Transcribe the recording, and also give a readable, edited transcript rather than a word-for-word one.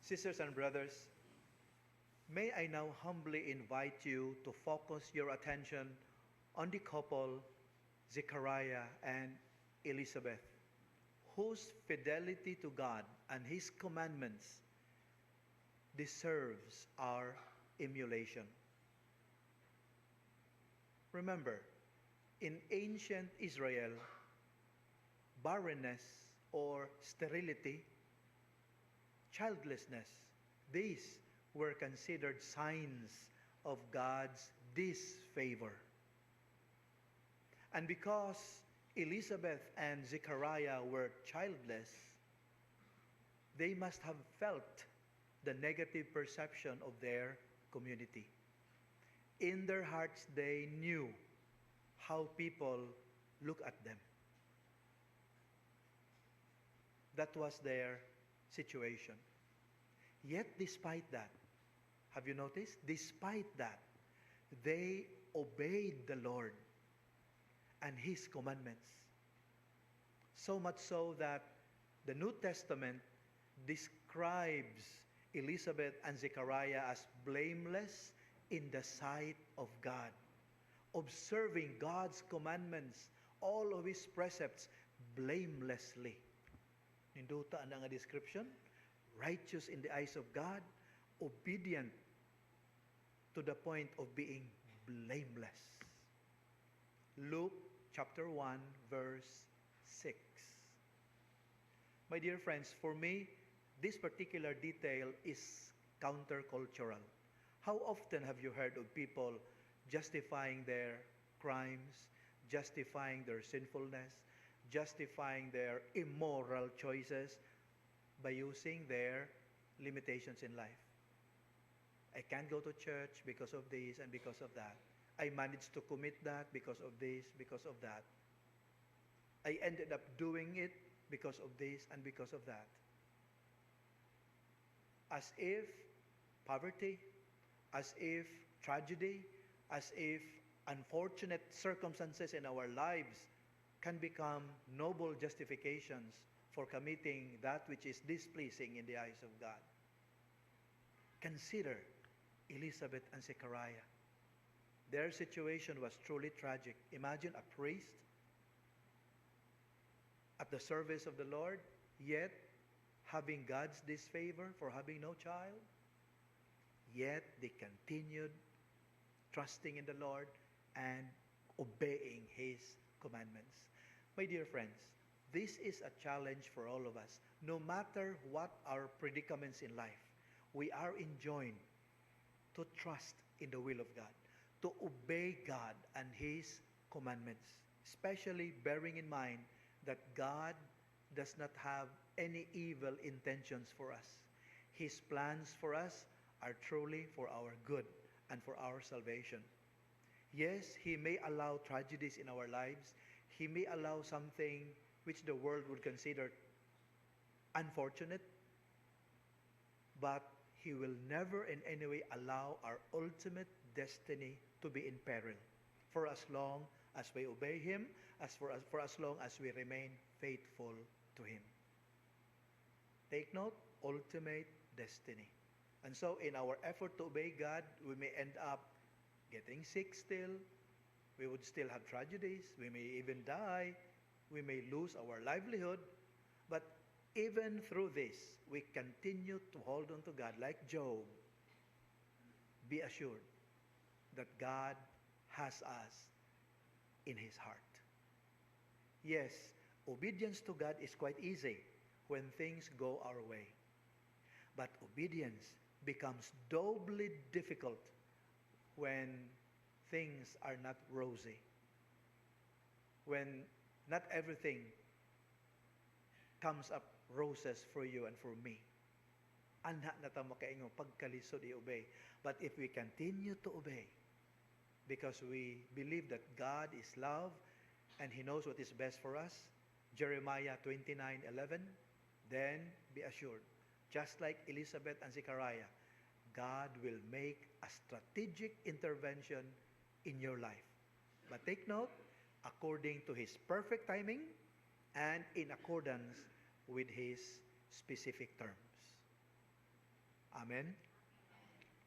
Sisters and brothers, may I now humbly invite you to focus your attention on the couple, Zechariah and Elizabeth, whose fidelity to God and His commandments deserves our emulation. Remember, in ancient Israel, barrenness or sterility, childlessness, these were considered signs of God's disfavor. And because Elizabeth and Zechariah were childless, they must have felt the negative perception of their community. In their hearts, they knew how people look at them. That was their situation. Yet despite that, have you noticed? Despite that, they obeyed the Lord and His commandments. So much so that the New Testament describes Elizabeth and Zechariah as blameless in the sight of God, observing God's commandments, all of His precepts, blamelessly. Ninduta ang nga description, righteous in the eyes of God, obedient to the point of being blameless. Luke chapter 1, verse 6. My dear friends, for me, this particular detail is countercultural. How often have you heard of people justifying their crimes, justifying their sinfulness, justifying their immoral choices by using their limitations in life? I can't go to church because of this and because of that. I managed to commit that because of this, because of that. I ended up doing it because of this and because of that. As if poverty, as if tragedy, as if unfortunate circumstances in our lives can become noble justifications for committing that which is displeasing in the eyes of God. Consider Elizabeth and Zechariah. Their situation was truly tragic. Imagine a priest at the service of the Lord, yet having God's disfavor for having no child. Yet they continued trusting in the Lord and obeying His commandments. My dear friends, this is a challenge for all of us. No matter what our predicaments in life, we are enjoined to trust in the will of God, to obey God and His commandments, especially bearing in mind that God does not have any evil intentions for us. His plans for us are truly for our good and for our salvation. Yes, He may allow tragedies in our lives. He may allow something which the world would consider unfortunate, but He will never in any way allow our ultimate destiny to be in peril for as long as we obey Him, for as long as we remain faithful to Him. Take note, ultimate destiny. And so in our effort to obey God, we may end up getting sick still. We would still have tragedies. We may even die. We may lose our livelihood. But even through this, we continue to hold on to God like Job. Be assured that God has us in His heart. Yes, obedience to God is quite easy when things go our way. But obedience becomes doubly difficult when things are not rosy. When not everything comes up roses for you and for me. Anak na tamo kaingong pagkalisod i-obey. But if we continue to obey, because we believe that God is love and He knows what is best for us, Jeremiah 29:11, then be assured, just like Elizabeth and Zechariah, God will make a strategic intervention in your life. But take note, according to His perfect timing and in accordance with His specific terms. Amen.